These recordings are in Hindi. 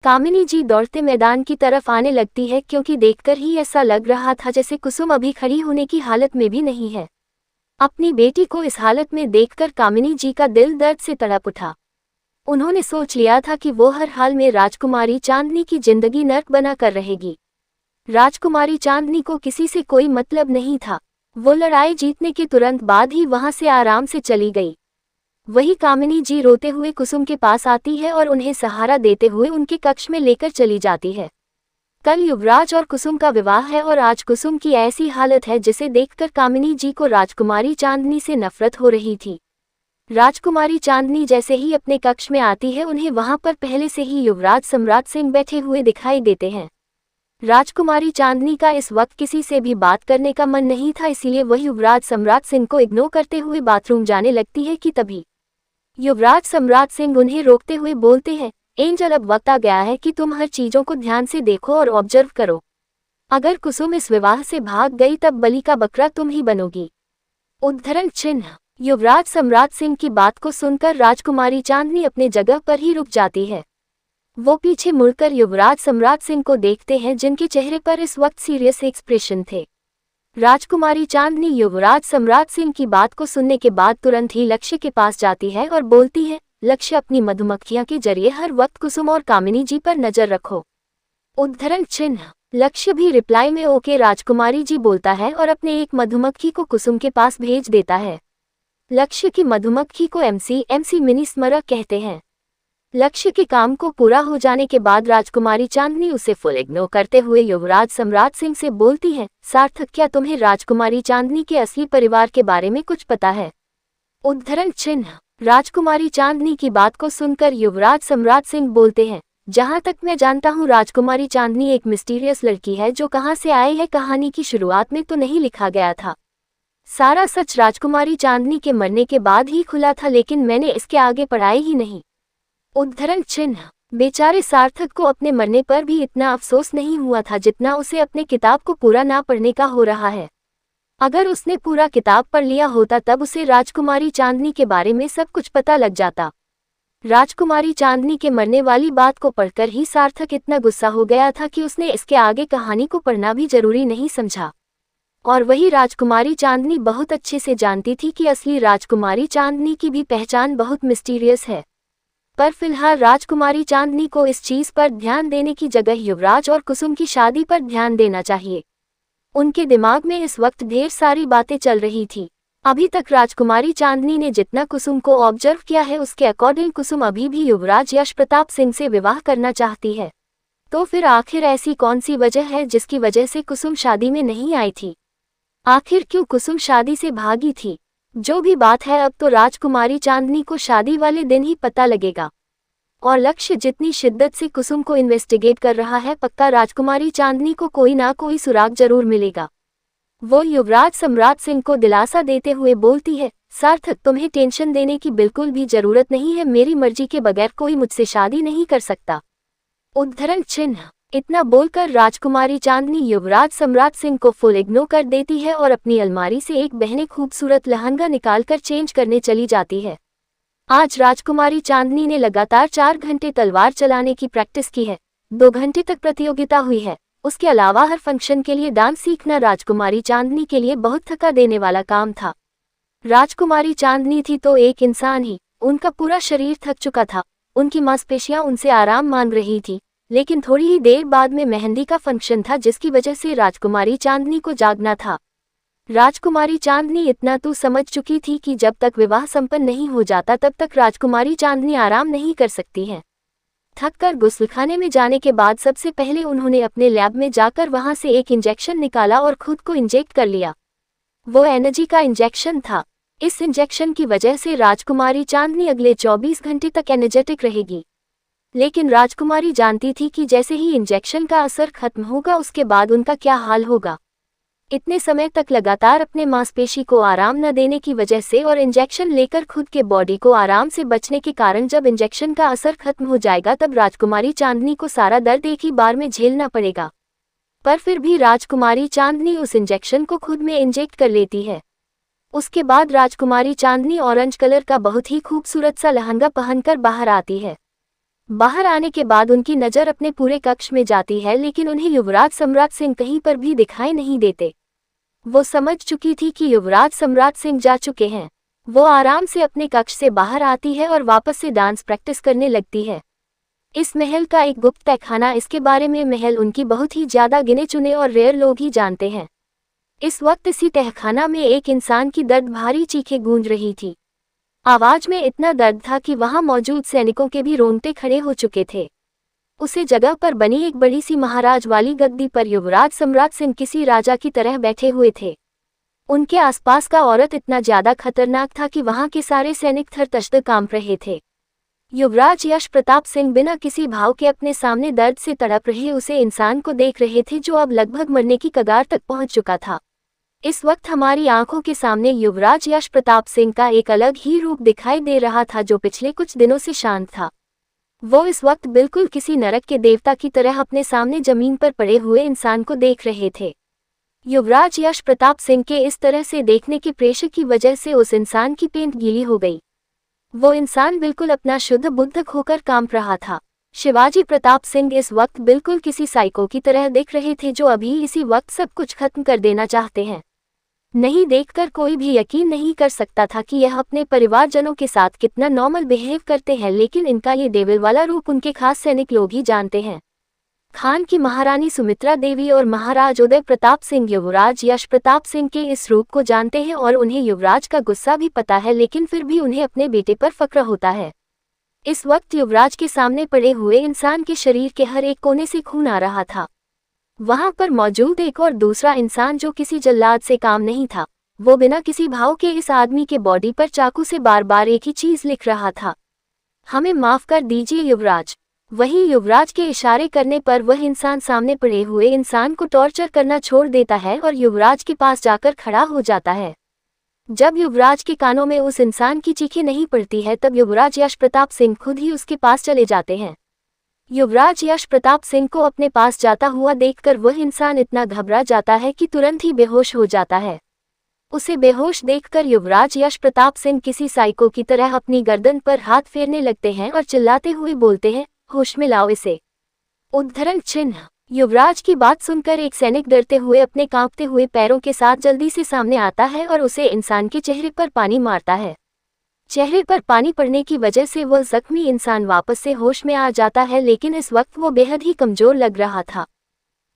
कामिनी जी दौड़ते मैदान की तरफ आने लगती है क्योंकि देखकर ही ऐसा लग रहा था जैसे कुसुम अभी खड़ी होने की हालत में भी नहीं है। अपनी बेटी को इस हालत में देखकर कामिनी जी का दिल दर्द से तड़प उठा। उन्होंने सोच लिया था कि वो हर हाल में राजकुमारी चांदनी की जिंदगी नर्क बना कर रहेगी। राजकुमारी चांदनी को किसी से कोई मतलब नहीं था। वो लड़ाई जीतने के तुरंत बाद ही वहां से आराम से चली गई। वही कामिनी जी रोते हुए कुसुम के पास आती है और उन्हें सहारा देते हुए उनके कक्ष में लेकर चली जाती है। कल युवराज और कुसुम का विवाह है और आज कुसुम की ऐसी हालत है जिसे देखकर कामिनी जी को राजकुमारी चांदनी से नफरत हो रही थी। राजकुमारी चांदनी जैसे ही अपने कक्ष में आती है उन्हें वहां पर पहले से ही युवराज सम्राट सिंह बैठे हुए दिखाई देते हैं। राजकुमारी चांदनी का इस वक्त किसी से भी बात करने का मन नहीं था, इसीलिए वह युवराज सम्राट सिंह को इग्नोर करते हुए बाथरूम जाने लगती है कि तभी युवराज सम्राट सिंह उन्हें रोकते हुए बोलते हैं, एंजल अब वक्त आ गया है कि तुम हर चीजों को ध्यान से देखो और ऑब्जर्व करो। अगर कुसुम इस विवाह से भाग गई तब बलि का बकरा तुम ही बनोगी। उद्धरण चिन्ह। युवराज सम्राट सिंह की बात को सुनकर राजकुमारी चांदनी अपने जगह पर ही रुक जाती है। वो पीछे मुड़कर युवराज सम्राट सिंह को देखते हैं जिनके चेहरे पर इस वक्त सीरियस एक्सप्रेशन थे। राजकुमारी चांदनी युवराज सम्राट सिंह की बात को सुनने के बाद तुरंत ही लक्ष्य के पास जाती है और बोलती है, लक्ष्य अपनी मधुमक्खियां के जरिए हर वक्त कुसुम और कामिनी जी पर नजर रखो। उद्धरण चिन्ह। लक्ष्य भी रिप्लाई में ओके राजकुमारी जी बोलता है और अपने एक मधुमक्खी को कुसुम के पास भेज देता है। लक्ष्य की मधुमक्खी को एमसी मिनी स्मरक कहते हैं। लक्ष्य के काम को पूरा हो जाने के बाद राजकुमारी चांदनी उसे फुल इग्नोर करते हुए युवराज सम्राट सिंह से बोलती है, सार्थक क्या तुम्हें राजकुमारी चांदनी के असली परिवार के बारे में कुछ पता है? उद्धरण चिन्ह। राजकुमारी चांदनी की बात को सुनकर युवराज सम्राट सिंह बोलते हैं, जहां तक मैं जानता हूं राजकुमारी चांदनी एक मिस्टीरियस लड़की है जो कहां से आई है कहानी की शुरुआत में तो नहीं लिखा गया था। सारा सच राजकुमारी चांदनी के मरने के बाद ही खुला था, लेकिन मैंने इसके आगे पढ़ाई ही नहीं। उद्धरण चिन्ह। बेचारे सार्थक को अपने मरने पर भी इतना अफसोस नहीं हुआ था जितना उसे अपने किताब को पूरा ना पढ़ने का हो रहा है। अगर उसने पूरा किताब पढ़ लिया होता तब उसे राजकुमारी चांदनी के बारे में सब कुछ पता लग जाता। राजकुमारी चांदनी के मरने वाली बात को पढ़कर ही सार्थक इतना गुस्सा हो गया था कि उसने इसके आगे कहानी को पढ़ना भी जरूरी नहीं समझा। और वही राजकुमारी चांदनी बहुत अच्छे से जानती थी कि असली राजकुमारी चांदनी की भी पहचान बहुत मिस्टीरियस है। पर फिलहाल राजकुमारी चांदनी को इस चीज पर ध्यान देने की जगह युवराज और कुसुम की शादी पर ध्यान देना चाहिए। उनके दिमाग में इस वक्त ढेर सारी बातें चल रही थी। अभी तक राजकुमारी चांदनी ने जितना कुसुम को ऑब्जर्व किया है उसके अकॉर्डिंग कुसुम अभी भी युवराज यश प्रताप सिंह से विवाह करना चाहती है। तो फिर आखिर ऐसी कौन सी वजह है जिसकी वजह से कुसुम शादी में नहीं आई थी? आखिर क्यों कुसुम शादी से भागी थी? जो भी बात है अब तो राजकुमारी चांदनी को शादी वाले दिन ही पता लगेगा। और लक्ष्य जितनी शिद्दत से कुसुम को इन्वेस्टिगेट कर रहा है पक्का राजकुमारी चांदनी को कोई ना कोई सुराग जरूर मिलेगा। वो युवराज सम्राट सिंह को दिलासा देते हुए बोलती है, सार्थक तुम्हें टेंशन देने की बिल्कुल भी जरूरत नहीं है, मेरी मर्जी के बगैर कोई मुझसे शादी नहीं कर सकता। उद्धरण चिन्ह। इतना बोलकर राजकुमारी चांदनी युवराज सम्राट सिंह को फुल इग्नोर कर देती है और अपनी अलमारी से एक बहने खूबसूरत लहंगा निकालकर चेंज करने चली जाती है। आज राजकुमारी चांदनी ने लगातार 4 घंटे तलवार चलाने की प्रैक्टिस की है। 2 घंटे तक प्रतियोगिता हुई है। उसके अलावा हर फंक्शन के लिए डांस सीखना राजकुमारी चांदनी के लिए बहुत थका देने वाला काम था। राजकुमारी चांदनी थी तो एक इंसान ही, उनका पूरा शरीर थक चुका था। उनकी मांसपेशियां उनसे आराम मांग रही थी, लेकिन थोड़ी ही देर बाद में मेहंदी का फंक्शन था जिसकी वजह से राजकुमारी चांदनी को जागना था। राजकुमारी चांदनी इतना तो समझ चुकी थी कि जब तक विवाह संपन्न नहीं हो जाता तब तक राजकुमारी चांदनी आराम नहीं कर सकती है। थककर गुस्लखाने में जाने के बाद सबसे पहले उन्होंने अपने लैब में जाकर वहां से एक इंजेक्शन निकाला और खुद को इंजेक्ट कर लिया। वो एनर्जी का इंजेक्शन था। इस इंजेक्शन की वजह से राजकुमारी चांदनी अगले 24 घंटे तक एनर्जेटिक रहेगी। लेकिन राजकुमारी जानती थी कि जैसे ही इंजेक्शन का असर खत्म होगा उसके बाद उनका क्या हाल होगा। इतने समय तक लगातार अपने मांसपेशी को आराम न देने की वजह से और इंजेक्शन लेकर खुद के बॉडी को आराम से बचने के कारण जब इंजेक्शन का असर खत्म हो जाएगा तब राजकुमारी चांदनी को सारा दर्द एक ही बार में झेलना पड़ेगा। पर फिर भी राजकुमारी चांदनी उस इंजेक्शन को खुद में इंजेक्ट कर लेती है। उसके बाद राजकुमारी चांदनी ऑरेंज कलर का बहुत ही खूबसूरत सा लहंगा पहनकर बाहर आती है। बाहर आने के बाद उनकी नज़र अपने पूरे कक्ष में जाती है, लेकिन उन्हें युवराज सम्राट सिंह कहीं पर भी दिखाई नहीं देते। वो समझ चुकी थी कि युवराज सम्राट सिंह जा चुके हैं। वो आराम से अपने कक्ष से बाहर आती है और वापस से डांस प्रैक्टिस करने लगती है। इस महल का एक गुप्त तहखाना, इसके बारे में महल उनकी बहुत ही ज्यादा गिने चुने और रेयर लोग ही जानते हैं। इस वक्त इसी तहखाना में एक इंसान की दर्द भारी चीखें गूंज रही थी। आवाज में इतना दर्द था कि वहां मौजूद सैनिकों के भी रोंगटे खड़े हो चुके थे। उसे जगह पर बनी एक बड़ी सी महाराज वाली गद्दी पर युवराज सम्राट सिंह किसी राजा की तरह बैठे हुए थे। उनके आसपास का औरत इतना ज्यादा खतरनाक था कि वहां के सारे सैनिक थर-थर कांप रहे थे। युवराज यश प्रताप सिंह बिना किसी भाव के अपने सामने दर्द से तड़प रहे उसे इंसान को देख रहे थे, जो अब लगभग मरने की कगार तक पहुंच चुका था। इस वक्त हमारी आंखों के सामने युवराज यश प्रताप सिंह का एक अलग ही रूप दिखाई दे रहा था, जो पिछले कुछ दिनों से शांत था। वो इस वक्त बिल्कुल किसी नरक के देवता की तरह अपने सामने जमीन पर पड़े हुए इंसान को देख रहे थे। युवराज यश प्रताप सिंह के इस तरह से देखने के प्रेशर की वजह से उस इंसान की पेंट गीली हो गई। वो इंसान बिल्कुल अपना शुद्ध बुद्ध खोकर कांप रहा था। शिवाजी प्रताप सिंह इस वक्त बिल्कुल किसी साइको की तरह दिख रहे थे, जो अभी इसी वक्त सब कुछ खत्म कर देना चाहते हैं। नहीं देखकर कोई भी यकीन नहीं कर सकता था कि यह अपने परिवारजनों के साथ कितना नॉर्मल बिहेव करते हैं, लेकिन इनका ये डेविल वाला रूप उनके खास सैनिक लोग ही जानते हैं। खान की महारानी सुमित्रा देवी और महाराज उदय प्रताप सिंह युवराज यश प्रताप सिंह के इस रूप को जानते हैं और उन्हें युवराज का गुस्सा भी पता है, लेकिन फिर भी उन्हें अपने बेटे पर फक्र होता है। इस वक्त युवराज के सामने पड़े हुए इंसान के शरीर के हर एक कोने से खून आ रहा था। वहां पर मौजूद एक और दूसरा इंसान, जो किसी जल्लाद से काम नहीं था, वो बिना किसी भाव के इस आदमी के बॉडी पर चाकू से बार बार एक ही चीज लिख रहा था, हमें माफ कर दीजिए युवराज। वहीं युवराज के इशारे करने पर वह इंसान सामने पड़े हुए इंसान को टॉर्चर करना छोड़ देता है और युवराज के पास जाकर खड़ा हो जाता है। जब युवराज के कानों में उस इंसान की चीखें नहीं पड़ती है, तब युवराज यश प्रताप सिंह खुद ही उसके पास चले जाते हैं। युवराज यश प्रताप सिंह को अपने पास जाता हुआ देखकर वह इंसान इतना घबरा जाता है कि तुरंत ही बेहोश हो जाता है। उसे बेहोश देखकर युवराज यश प्रताप सिंह किसी साइको की तरह अपनी गर्दन पर हाथ फेरने लगते हैं और चिल्लाते हुए बोलते हैं, होश में लाओ इसे। उद्धरण चिन्ह। युवराज की बात सुनकर एक सैनिक डरते हुए अपने कांपते हुए पैरों के साथ जल्दी से सामने आता है और उसे इंसान के चेहरे पर पानी मारता है। चेहरे पर पानी पड़ने की वजह से वह जख्मी इंसान वापस से होश में आ जाता है, लेकिन इस वक्त वो बेहद ही कमजोर लग रहा था।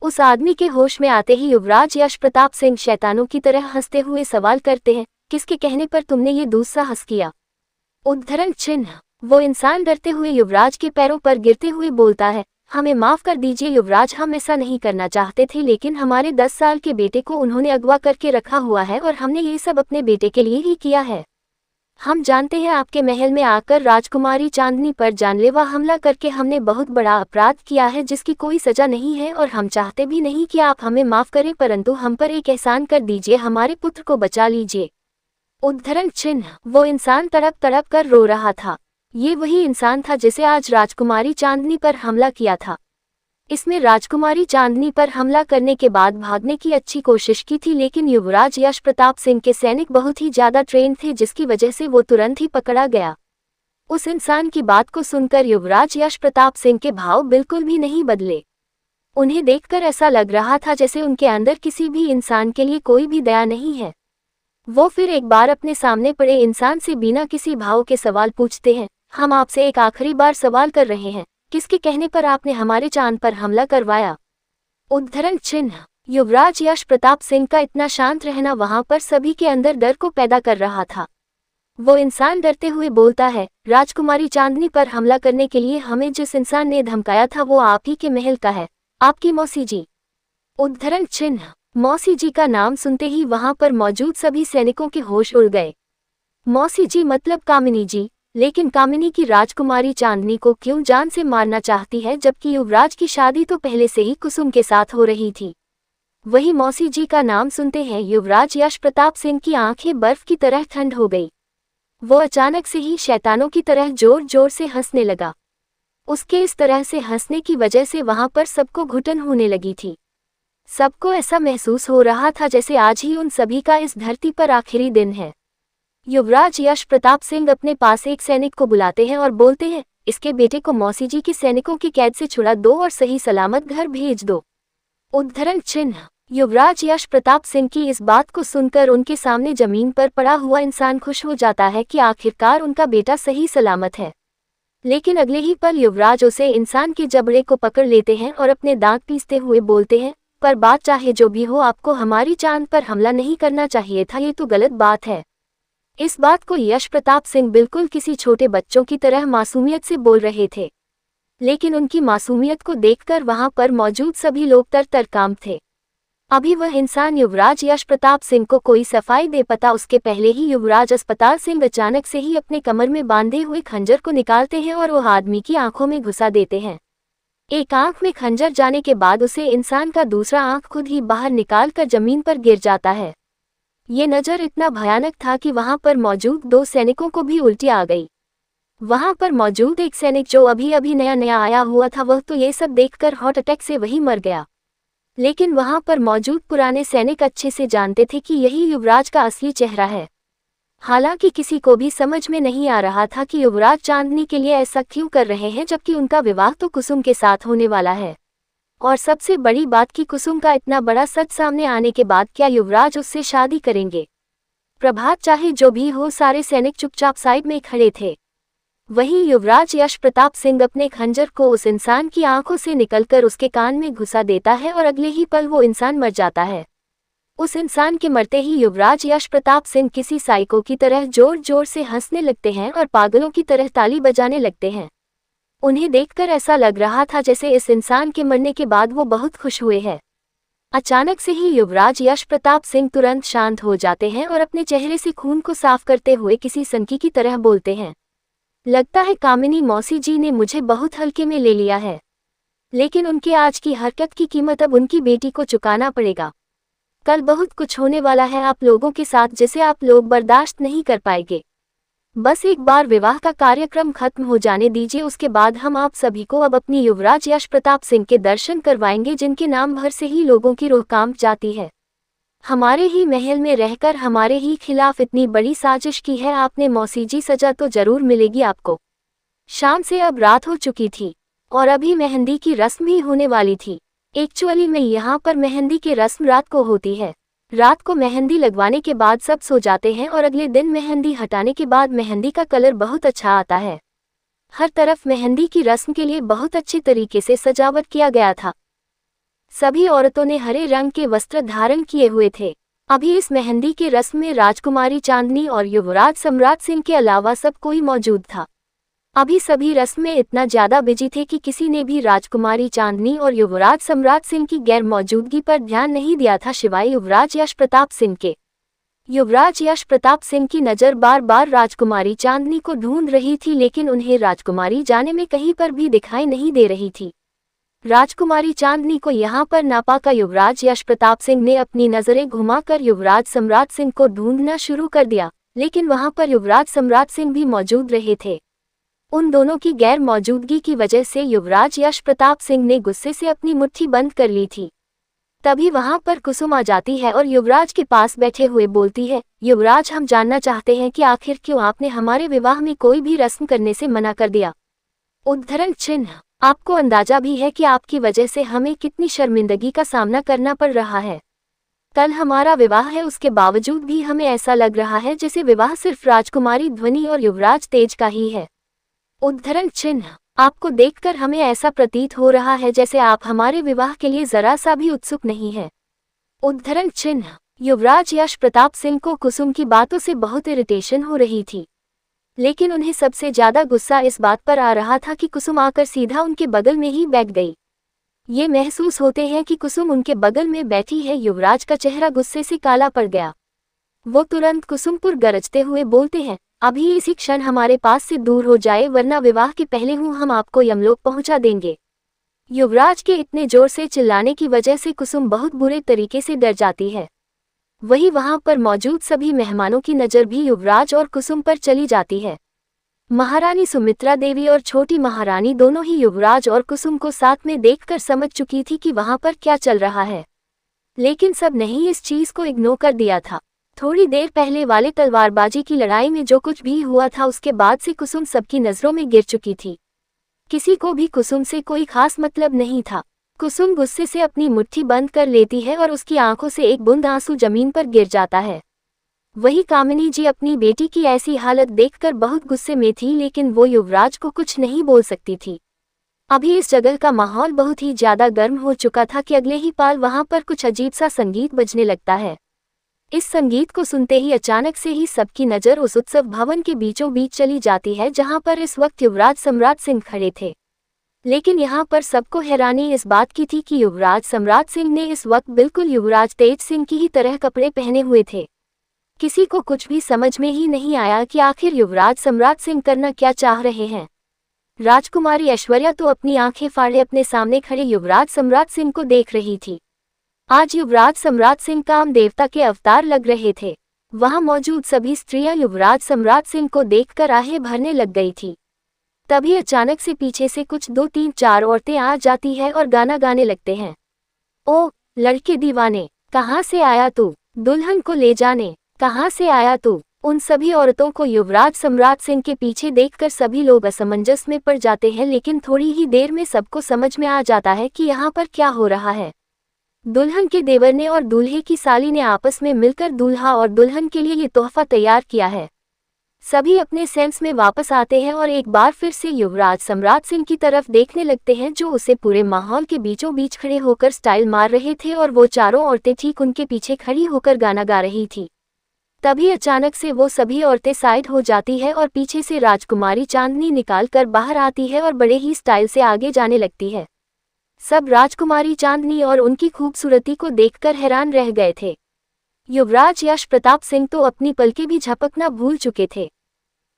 उस आदमी के होश में आते ही युवराज यश प्रताप सिंह शैतानों की तरह हंसते हुए सवाल करते हैं, किसके कहने पर तुमने ये दुस्साहस किया? उद्धरण चिन्ह। वो इंसान डरते हुए युवराज के पैरों पर गिरते हुए बोलता है, हमें माफ कर दीजिए युवराज, हम ऐसा नहीं करना चाहते थे, लेकिन हमारे 10 साल के बेटे को उन्होंने अगवा करके रखा हुआ है और हमने ये सब अपने बेटे के लिए ही किया है। हम जानते हैं आपके महल में आकर राजकुमारी चांदनी पर जानलेवा हमला करके हमने बहुत बड़ा अपराध किया है, जिसकी कोई सजा नहीं है और हम चाहते भी नहीं कि आप हमें माफ करें, परंतु हम पर एक एहसान कर दीजिए, हमारे पुत्र को बचा लीजिए। उद्धरण चिन्ह। वो इंसान तड़प तड़प कर रो रहा था। ये वही इंसान था जिसे आज राजकुमारी चांदनी पर हमला किया था। इसमें राजकुमारी चांदनी पर हमला करने के बाद भागने की अच्छी कोशिश की थी, लेकिन युवराज यश प्रताप सिंह के सैनिक बहुत ही ज्यादा ट्रेन थे, जिसकी वजह से वो तुरंत ही पकड़ा गया। उस इंसान की बात को सुनकर युवराज यश प्रताप सिंह के भाव बिल्कुल भी नहीं बदले। उन्हें देखकर ऐसा लग रहा था जैसे उनके अंदर किसी भी इंसान के लिए कोई भी दया नहीं है। वो फिर एक बार अपने सामने पड़े इंसान से बिना किसी भाव के सवाल पूछते हैं, हम आपसे एक आखिरी बार सवाल कर रहे हैं, किसके कहने पर आपने हमारे चांद पर हमला करवाया? उद्धरण चिन्ह। युवराज यश प्रताप सिंह का इतना शांत रहना वहां पर सभी के अंदर डर को पैदा कर रहा था। वो इंसान डरते हुए बोलता है, राजकुमारी चांदनी पर हमला करने के लिए हमें जिस इंसान ने धमकाया था वो आप ही के महल का है, आपकी मौसी जी। उद्धरण चिन्ह। मौसी जी का नाम सुनते ही वहां पर मौजूद सभी सैनिकों के होश उड़ गए। मौसी जी मतलब कामिनी जी, लेकिन कामिनी की राजकुमारी चांदनी को क्यों जान से मारना चाहती है, जबकि युवराज की शादी तो पहले से ही कुसुम के साथ हो रही थी। वही मौसी जी का नाम सुनते हैं युवराज यश प्रताप सिंह की आंखें बर्फ की तरह ठंड हो गई। वो अचानक से ही शैतानों की तरह जोर जोर से हंसने लगा। उसके इस तरह से हंसने की वजह से वहां पर सबको घुटन होने लगी थी। सबको ऐसा महसूस हो रहा था जैसे आज ही उन सभी का इस धरती पर आखिरी दिन है। युवराज यश प्रताप सिंह अपने पास एक सैनिक को बुलाते हैं और बोलते हैं, इसके बेटे को मौसी जी के सैनिकों की कैद से छुड़ा दो और सही सलामत घर भेज दो। उद्धरण चिन्ह। युवराज यश प्रताप सिंह की इस बात को सुनकर उनके सामने जमीन पर पड़ा हुआ इंसान खुश हो जाता है कि आखिरकार उनका बेटा सही सलामत है। लेकिन अगले ही पल युवराज उसे इंसान के जबड़े को पकड़ लेते हैं और अपने दांत पीसते हुए बोलते हैं, पर बात चाहे जो भी हो, आपको हमारी चांद पर हमला नहीं करना चाहिए था, ये तो गलत बात है। इस बात को यश प्रताप सिंह बिल्कुल किसी छोटे बच्चों की तरह मासूमियत से बोल रहे थे, लेकिन उनकी मासूमियत को देखकर वहां पर मौजूद सभी लोग तर काम थे। अभी वह इंसान युवराज यश प्रताप सिंह को कोई सफाई दे पाता उसके पहले ही युवराज अस्पताल सिंह अचानक से ही अपने कमर में बांधे हुए खंजर को निकालते हैं और वह आदमी की आंखों में घुसा देते हैं। एक आंख में खंजर जाने के बाद उसे इंसान का दूसरा आंख खुद ही बाहर निकालकर जमीन पर गिर जाता है। ये नज़र इतना भयानक था कि वहां पर मौजूद दो सैनिकों को भी उल्टी आ गई। वहां पर मौजूद एक सैनिक जो अभी नया आया हुआ था, वह तो ये सब देखकर हार्ट अटैक से वही मर गया। लेकिन वहां पर मौजूद पुराने सैनिक अच्छे से जानते थे कि यही युवराज का असली चेहरा है। हालांकि किसी को भी समझ में नहीं आ रहा था कि युवराज चांदनी के लिए ऐसा क्यों कर रहे हैं, जबकि उनका विवाह तो कुसुम के साथ होने वाला है। और सबसे बड़ी बात कि कुसुम का इतना बड़ा सच सामने आने के बाद क्या युवराज उससे शादी करेंगे। प्रभात चाहे जो भी हो, सारे सैनिक चुपचाप साइड में खड़े थे। वहीं युवराज यश प्रताप सिंह अपने खंजर को उस इंसान की आंखों से निकलकर उसके कान में घुसा देता है और अगले ही पल वो इंसान मर जाता है। उस इंसान के मरते ही युवराज यश प्रताप सिंह किसी साइको की तरह जोर जोर से हंसने लगते हैं और पागलों की तरह ताली बजाने लगते हैं। उन्हें देखकर ऐसा लग रहा था जैसे इस इंसान के मरने के बाद वो बहुत खुश हुए हैं। अचानक से ही युवराज यश प्रताप सिंह तुरंत शांत हो जाते हैं और अपने चेहरे से खून को साफ करते हुए किसी संकी की तरह बोलते हैं, लगता है कामिनी मौसी जी ने मुझे बहुत हल्के में ले लिया है, लेकिन उनके आज की हरकत की कीमत अब उनकी बेटी को चुकाना पड़ेगा। कल बहुत कुछ होने वाला है आप लोगों के साथ जिसे आप लोग बर्दाश्त नहीं कर पाएंगे। बस एक बार विवाह का कार्यक्रम खत्म हो जाने दीजिए, उसके बाद हम आप सभी को अब अपनी युवराज यश प्रताप सिंह के दर्शन करवाएंगे, जिनके नाम भर से ही लोगों की रूह कांप जाती है। हमारे ही महल में रहकर हमारे ही खिलाफ इतनी बड़ी साजिश की है आपने मौसी जी, सजा तो जरूर मिलेगी आपको। शाम से अब रात हो चुकी थी और अभी मेहंदी की रस्म भी होने वाली थी। एक्चुअली में यहाँ पर मेहंदी की रस्म रात को होती है। रात को मेहंदी लगवाने के बाद सब सो जाते हैं और अगले दिन मेहंदी हटाने के बाद मेहंदी का कलर बहुत अच्छा आता है। हर तरफ मेहंदी की रस्म के लिए बहुत अच्छे तरीके से सजावट किया गया था। सभी औरतों ने हरे रंग के वस्त्र धारण किए हुए थे। अभी इस मेहंदी के रस्म में राजकुमारी चांदनी और युवराज सम्राट सिंह के अलावा सब कोई मौजूद था। अभी सभी रस्म में इतना ज्यादा बिजी थे कि किसी ने भी राजकुमारी चांदनी और युवराज सम्राट सिंह की गैर मौजूदगी पर ध्यान नहीं दिया था, सिवाय युवराज यश प्रताप सिंह के। युवराज यश प्रताप सिंह की नज़र बार बार राजकुमारी चांदनी को ढूंढ रही थी, लेकिन उन्हें राजकुमारी जाने में कहीं पर भी दिखाई नहीं दे रही थी। राजकुमारी चांदनी को यहाँ पर ना पाकर युवराज यश प्रताप सिंह ने अपनी नजरें घुमाकर युवराज सम्राट सिंह को ढूंढना शुरू कर दिया, लेकिन वहां पर युवराज सम्राट सिंह भी मौजूद रहे थे। उन दोनों की गैर मौजूदगी की वजह से युवराज यश प्रताप सिंह ने गुस्से से अपनी मुट्ठी बंद कर ली थी। तभी वहां पर कुसुम आ जाती है और युवराज के पास बैठे हुए बोलती है, युवराज हम जानना चाहते हैं कि आखिर क्यों आपने हमारे विवाह में कोई भी रस्म करने से मना कर दिया। उद्धरण चिन्ह। आपको अंदाजा भी है कि आपकी वजह से हमें कितनी शर्मिंदगी का सामना करना पड़ रहा है। कल हमारा विवाह है, उसके बावजूद भी हमें ऐसा लग रहा है जैसे विवाह सिर्फ राजकुमारी ध्वनि और युवराज तेज का ही है। उद्धरण चिन्ह। आपको देखकर हमें ऐसा प्रतीत हो रहा है जैसे आप हमारे विवाह के लिए जरा सा भी उत्सुक नहीं है। उद्धरण चिन्ह। युवराज यश प्रताप सिंह को कुसुम की बातों से बहुत इरिटेशन हो रही थी, लेकिन उन्हें सबसे ज्यादा गुस्सा इस बात पर आ रहा था कि कुसुम आकर सीधा उनके बगल में ही बैठ गई। ये महसूस होते हैं कि कुसुम उनके बगल में बैठी है, युवराज का चेहरा गुस्से से काला पड़ गया। वो तुरंत कुसुम पर गरजते हुए बोलते हैं, अभी इसी क्षण हमारे पास से दूर हो जाए, वरना विवाह के पहले हम आपको यमलोक पहुंचा देंगे। युवराज के इतने जोर से चिल्लाने की वजह से कुसुम बहुत बुरे तरीके से डर जाती है। वही वहां पर मौजूद सभी मेहमानों की नज़र भी युवराज और कुसुम पर चली जाती है। महारानी सुमित्रा देवी और छोटी महारानी दोनों ही युवराज और कुसुम को साथ में देखकर समझ चुकी थी कि वहां पर क्या चल रहा है, लेकिन सब ने ही इस चीज को इग्नोर कर दिया था। थोड़ी देर पहले वाले तलवारबाजी की लड़ाई में जो कुछ भी हुआ था, उसके बाद से कुसुम सबकी नज़रों में गिर चुकी थी। किसी को भी कुसुम से कोई खास मतलब नहीं था। कुसुम गुस्से से अपनी मुट्ठी बंद कर लेती है और उसकी आंखों से एक बूंद आंसू जमीन पर गिर जाता है। वही कामिनी जी अपनी बेटी की ऐसी हालत देखकर बहुत गुस्से में थी, लेकिन वो युवराज को कुछ नहीं बोल सकती थी। अभी इस जगह का माहौल बहुत ही ज्यादा गर्म हो चुका था कि अगले ही पल वहां पर कुछ अजीब सा संगीत बजने लगता है। इस संगीत को सुनते ही अचानक से ही सबकी नज़र उस उत्सव भवन के बीचों बीच चली जाती है जहां पर इस वक्त युवराज सम्राट सिंह खड़े थे। लेकिन यहाँ पर सबको हैरानी इस बात की थी कि युवराज सम्राट सिंह ने इस वक्त बिल्कुल युवराज तेज सिंह की ही तरह कपड़े पहने हुए थे। किसी को कुछ भी समझ में ही नहीं आया कि आखिर युवराज सम्राट सिंह करना क्या चाह रहे हैं। राजकुमारी ऐश्वर्या तो अपनी आंखें फाड़े अपने सामने खड़े युवराज सम्राट सिंह को देख रही थी। आज युवराज सम्राट सिंह काम देवता के अवतार लग रहे थे। वहां मौजूद सभी स्त्रियां युवराज सम्राट सिंह को देखकर आहें भरने लग गई थी। तभी अचानक से पीछे से कुछ 2-3-4 औरतें आ जाती है और गाना गाने लगते हैं। ओ लड़के दीवाने, कहाँ से आया तू, दुल्हन को ले जाने, कहाँ से आया तू। उन सभी औरतों को युवराज सम्राट सिंह के पीछे देखकर सभी लोग असमंजस में पड़ जाते हैं, लेकिन थोड़ी ही देर में सबको समझ में आ जाता है कि यहाँ पर क्या हो रहा है। दुल्हन के देवर ने और दूल्हे की साली ने आपस में मिलकर दूल्हा और दुल्हन के लिए ये तोहफा तैयार किया है। सभी अपने सेंस में वापस आते हैं और एक बार फिर से युवराज सम्राट सिंह की तरफ देखने लगते हैं, जो उसे पूरे माहौल के बीचों बीच खड़े होकर स्टाइल मार रहे थे और वो चारों औरतें ठीक उनके पीछे खड़ी होकर गाना गा रही थी। तभी अचानक से वो सभी औरतें साइड हो जाती है और पीछे से राजकुमारी चांदनी निकाल कर बाहर आती है और बड़े ही स्टाइल से आगे जाने लगती है। सब राजकुमारी चांदनी और उनकी खूबसूरती को देखकर हैरान रह गए थे। युवराज यश प्रताप सिंह तो अपनी पलकें भी झपकना भूल चुके थे।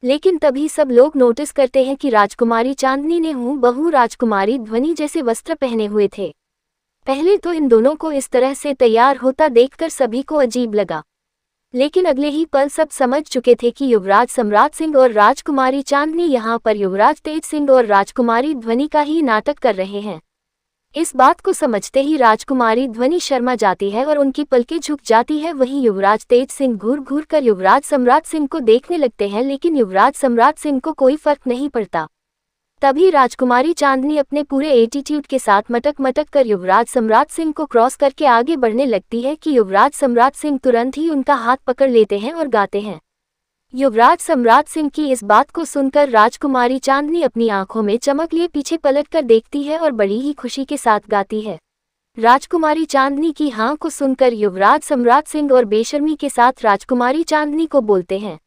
लेकिन तभी सब लोग नोटिस करते हैं कि राजकुमारी चांदनी ने हूबहू राजकुमारी ध्वनि जैसे वस्त्र पहने हुए थे। पहले तो इन दोनों को इस तरह से तैयार होता देखकर सभी को अजीब लगा, लेकिन अगले ही पल सब समझ चुके थे कि युवराज सम्राट सिंह और राजकुमारी चांदनी यहाँ पर युवराज तेज सिंह और राजकुमारी ध्वनि का ही नाटक कर रहे हैं। इस बात को समझते ही राजकुमारी ध्वनि शर्मा जाती है और उनकी पलकें झुक जाती है। वहीं युवराज तेज सिंह घूर घूर कर युवराज सम्राट सिंह को देखने लगते हैं, लेकिन युवराज सम्राट सिंह को कोई फर्क नहीं पड़ता। तभी राजकुमारी चांदनी अपने पूरे एटीट्यूड के साथ मटक मटक कर युवराज सम्राट सिंह को क्रॉस करके आगे बढ़ने लगती है कि युवराज सम्राट सिंह तुरंत ही उनका हाथ पकड़ लेते हैं और गाते हैं। युवराज सम्राट सिंह की इस बात को सुनकर राजकुमारी चांदनी अपनी आंखों में चमक लिए पीछे पलट कर देखती है और बड़ी ही खुशी के साथ गाती है। राजकुमारी चांदनी की हाँ को सुनकर युवराज सम्राट सिंह और बेशर्मी के साथ राजकुमारी चांदनी को बोलते हैं।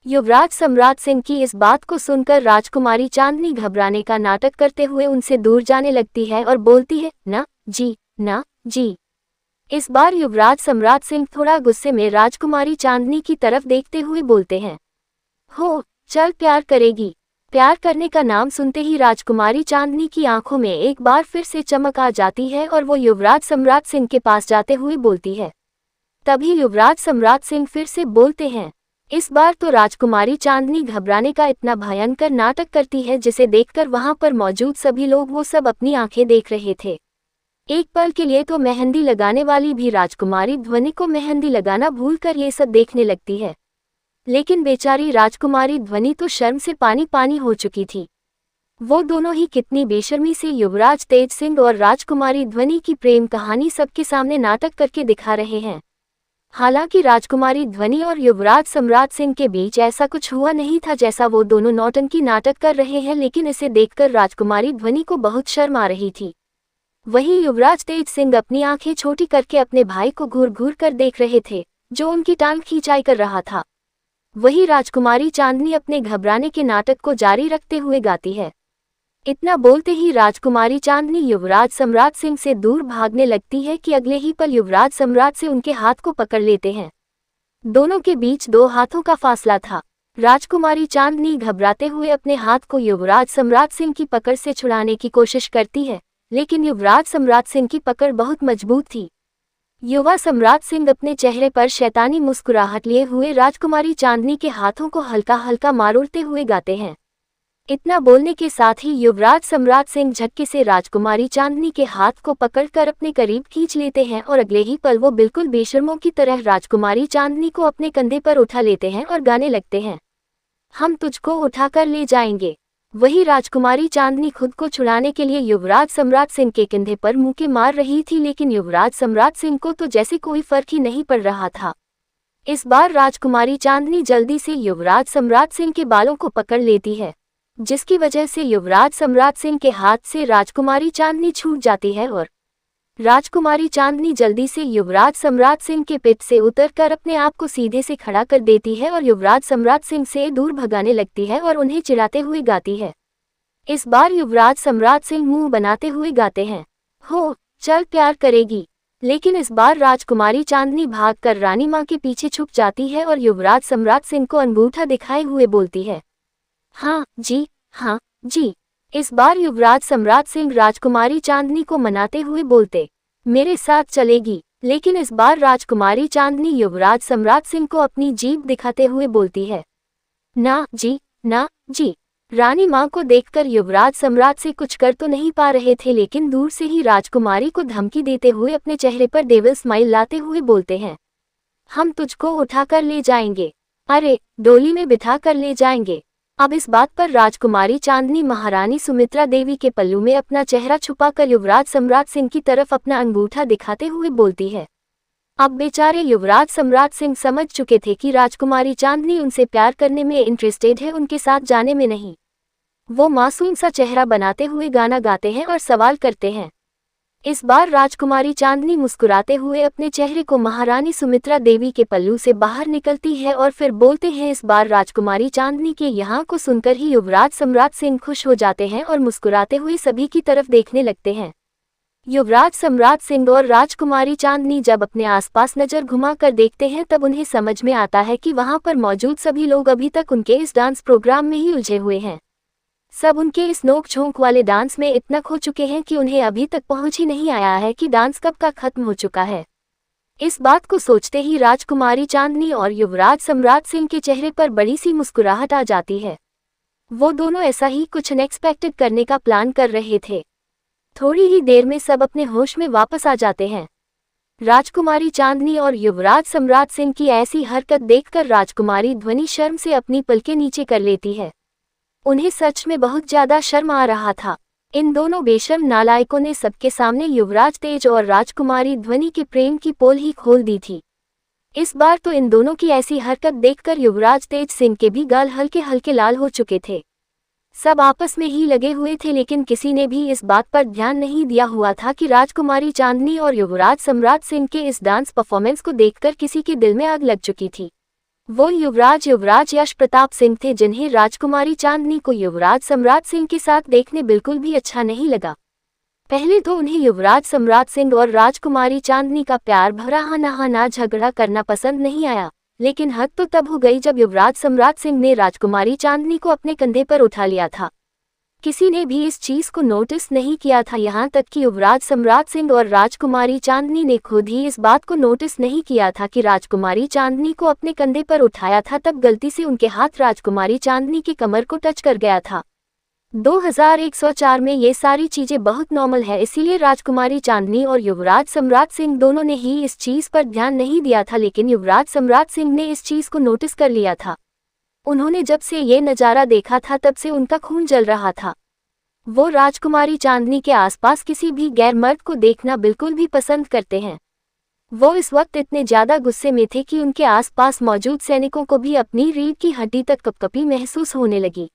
युवराज सम्राट सिंह की इस बात को सुनकर राजकुमारी चांदनी घबराने का नाटक करते हुए उनसे दूर जाने लगती है और बोलती है, ना जी, ना जी। इस बार युवराज सम्राट सिंह थोड़ा गुस्से में राजकुमारी चांदनी की तरफ देखते हुए बोलते हैं, हो चल प्यार करेगी। प्यार करने का नाम सुनते ही राजकुमारी चांदनी की आंखों में एक बार फिर से चमक आ जाती है और वो युवराज सम्राट सिंह के पास जाते हुए बोलती है। तभी युवराज सम्राट सिंह फिर से बोलते हैं। इस बार तो राजकुमारी चांदनी घबराने का इतना भयंकर नाटक करती है जिसे देखकर वहां पर मौजूद सभी लोग वो सब अपनी आंखें देख रहे थे। एक पल के लिए तो मेहंदी लगाने वाली भी राजकुमारी ध्वनि को मेहंदी लगाना भूलकर ये सब देखने लगती है, लेकिन बेचारी राजकुमारी ध्वनि तो शर्म से पानी पानी हो चुकी थी। वो दोनों ही कितनी बेशर्मी से युवराज तेज सिंह और राजकुमारी ध्वनि की प्रेम कहानी सबके सामने नाटक करके दिखा रहे हैं। हालांकि राजकुमारी ध्वनि और युवराज सम्राट सिंह के बीच ऐसा कुछ हुआ नहीं था जैसा वो दोनों नौटंकी नाटक कर रहे हैं, लेकिन इसे देखकर राजकुमारी ध्वनि को बहुत शर्म आ रही थी। वहीं युवराज तेज सिंह अपनी आंखें छोटी करके अपने भाई को घूर घूर कर देख रहे थे, जो उनकी टांग खींचाई कर रहा था। वहीं राजकुमारी चांदनी अपने घबराने के नाटक को जारी रखते हुए गाती है। इतना बोलते ही राजकुमारी चांदनी युवराज सम्राट सिंह से दूर भागने लगती है कि अगले ही पल युवराज सम्राट से उनके हाथ को पकड़ लेते हैं। दोनों के बीच 2 हाथों का फासला था। राजकुमारी चांदनी घबराते हुए अपने हाथ को युवराज सम्राट सिंह की पकड़ से छुड़ाने की कोशिश करती है, लेकिन युवराज सम्राट सिंह की पकड़ बहुत मजबूत थी। युवा सम्राट सिंह अपने चेहरे पर शैतानी मुस्कुराहट लिए हुए राजकुमारी चांदनी के हाथों को हल्का हल्का मारूड़ते हुए गाते हैं। इतना बोलने के साथ ही युवराज सम्राट सिंह झटके से राजकुमारी चांदनी के हाथ को पकड़कर अपने करीब खींच लेते हैं और अगले ही पल वो बिल्कुल बेशर्मों की तरह राजकुमारी चांदनी को अपने कंधे पर उठा लेते हैं और गाने लगते हैं, हम तुझको उठाकर ले जाएंगे, वही राजकुमारी चांदनी खुद को छुड़ाने के लिए युवराज सम्राट सिंह के कंधे पर मुक्के मार रही थी, लेकिन युवराज सम्राट सिंह को तो जैसे कोई फर्क ही नहीं पड़ रहा था। इस बार राजकुमारी चांदनी जल्दी से युवराज सम्राट सिंह के बालों को पकड़ लेती है, जिसकी वजह से युवराज सम्राट सिंह के हाथ से राजकुमारी चांदनी छूट जाती है और राजकुमारी चांदनी जल्दी से युवराज सम्राट सिंह के पेट से उतरकर अपने आप को सीधे से खड़ा कर देती है और युवराज सम्राट सिंह से दूर भगाने लगती है और उन्हें चिढ़ाते हुए गाती है। इस बार युवराज सम्राट सिंह मुंह बनाते हुए गाते हैं, हो चल प्यार करेगी। लेकिन इस बार राजकुमारी चांदनी भागकर रानी माँ के पीछे छुप जाती है और युवराज सम्राट सिंह को अंगूठा दिखाए हुए बोलती है, हाँ जी, हाँ जी। इस बार युवराज सम्राट सिंह राजकुमारी चांदनी को मनाते हुए बोलते, मेरे साथ चलेगी। लेकिन इस बार राजकुमारी चांदनी युवराज सम्राट सिंह को अपनी जीभ दिखाते हुए बोलती है, ना जी, ना जी। रानी माँ को देखकर युवराज सम्राट से कुछ कर तो नहीं पा रहे थे, लेकिन दूर से ही राजकुमारी को धमकी देते हुए अपने चेहरे पर डेविल स्माइल लाते हुए बोलते हैं, हम तुझको उठाकर ले जाएंगे, अरे डोली में बिठा कर ले जाएंगे। अब इस बात पर राजकुमारी चांदनी महारानी सुमित्रा देवी के पल्लू में अपना चेहरा छुपाकर युवराज सम्राट सिंह की तरफ अपना अंगूठा दिखाते हुए बोलती है। अब बेचारे युवराज सम्राट सिंह समझ चुके थे कि राजकुमारी चांदनी उनसे प्यार करने में इंटरेस्टेड है, उनके साथ जाने में नहीं। वो मासूम सा चेहरा बनाते हुए गाना गाते हैं और सवाल करते हैं। इस बार राजकुमारी चांदनी मुस्कुराते हुए अपने चेहरे को महारानी सुमित्रा देवी के पल्लू से बाहर निकलती है और फिर बोलते हैं। इस बार राजकुमारी चांदनी के यहाँ को सुनकर ही युवराज सम्राट सिंह खुश हो जाते हैं और मुस्कुराते हुए सभी की तरफ देखने लगते हैं। युवराज सम्राट सिंह और राजकुमारी चांदनी जब अपने आसपास नजर घुमाकर देखते हैं तब उन्हें समझ में आता है कि वहां पर मौजूद सभी लोग अभी तक उनके इस डांस प्रोग्राम में ही उलझे हुए हैं। सब उनके इस नोक झोंक वाले डांस में इतना खो चुके हैं कि उन्हें अभी तक पहुंच ही नहीं आया है कि डांस कब का खत्म हो चुका है। इस बात को सोचते ही राजकुमारी चांदनी और युवराज सम्राट सिंह के चेहरे पर बड़ी सी मुस्कुराहट आ जाती है। वो दोनों ऐसा ही कुछ अनएक्सपेक्टेड करने का प्लान कर रहे थे। थोड़ी ही देर में सब अपने होश में वापस आ जाते हैं। राजकुमारी चांदनी और युवराज सम्राट सिंह की ऐसी हरकत देखकर राजकुमारी ध्वनि शर्म से अपनी पलकें नीचे कर लेती है। उन्हें सच में बहुत ज्यादा शर्म आ रहा था। इन दोनों बेशर्म नालायकों ने सबके सामने युवराज तेज और राजकुमारी ध्वनि के प्रेम की पोल ही खोल दी थी। इस बार तो इन दोनों की ऐसी हरकत देखकर युवराज तेज सिंह के भी गाल हल्के हल्के लाल हो चुके थे। सब आपस में ही लगे हुए थे, लेकिन किसी ने भी इस बात पर ध्यान नहीं दिया हुआ था कि राजकुमारी चांदनी और युवराज सम्राट सिंह के इस डांस परफॉर्मेंस को देखकर किसी के दिल में आग लग चुकी थी। वो युवराज यश प्रताप सिंह थे, जिन्हें राजकुमारी चांदनी को युवराज सम्राट सिंह के साथ देखने बिल्कुल भी अच्छा नहीं लगा। पहले तो उन्हें युवराज सम्राट सिंह और राजकुमारी चांदनी का प्यार भरा हाना झगड़ा करना पसंद नहीं आया, लेकिन हद तो तब हो गई जब युवराज सम्राट सिंह ने राजकुमारी चांदनी को अपने कंधे पर उठा लिया था। किसी ने भी इस चीज को नोटिस नहीं किया था, यहाँ तक कि युवराज सम्राट सिंह और राजकुमारी चांदनी ने खुद ही इस बात को नोटिस नहीं किया था कि राजकुमारी चांदनी को अपने कंधे पर उठाया था तब गलती से उनके हाथ राजकुमारी चांदनी की कमर को टच कर गया था। 2104 में ये सारी चीजें बहुत नॉर्मल है, इसीलिए राजकुमारी चांदनी और युवराज सम्राट सिंह दोनों ने ही इस चीज पर ध्यान नहीं दिया था, लेकिन युवराज सम्राट सिंह ने इस चीज को नोटिस कर लिया था। उन्होंने जब से ये नज़ारा देखा था तब से उनका खून जल रहा था। वो राजकुमारी चांदनी के आसपास किसी भी गैर मर्द को देखना बिल्कुल भी पसंद करते हैं। वो इस वक्त इतने ज्यादा गुस्से में थे कि उनके आसपास मौजूद सैनिकों को भी अपनी रीढ़ की हड्डी तक कपकपी महसूस होने लगी।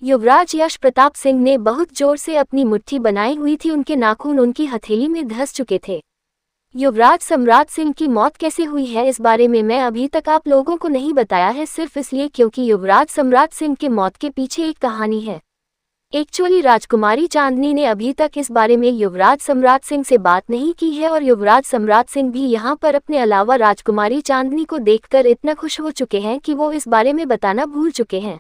युवराज यश प्रताप सिंह ने बहुत जोर से अपनी मुट्ठी बनाई हुई थी, उनके नाखून उनकी हथेली में धंस चुके थे। युवराज सम्राट सिंह की मौत कैसे हुई है इस बारे में मैं अभी तक आप लोगों को नहीं बताया है, सिर्फ इसलिए क्योंकि युवराज सम्राट सिंह के मौत के पीछे एक कहानी है। एक्चुअली राजकुमारी चांदनी ने अभी तक इस बारे में युवराज सम्राट सिंह से बात नहीं की है और युवराज सम्राट सिंह भी यहाँ पर अपने अलावा राजकुमारी चांदनी को देखकर इतना खुश हो चुके हैं कि वो इस बारे में बताना भूल चुके हैं।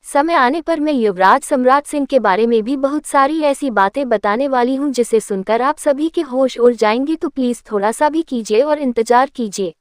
समय आने पर मैं युवराज सम्राट सिंह के बारे में भी बहुत सारी ऐसी बातें बताने वाली हूँ जिसे सुनकर आप सभी के होश उड़ जाएंगे, तो प्लीज़ थोड़ा सा भी कीजिए और इंतजार कीजिए।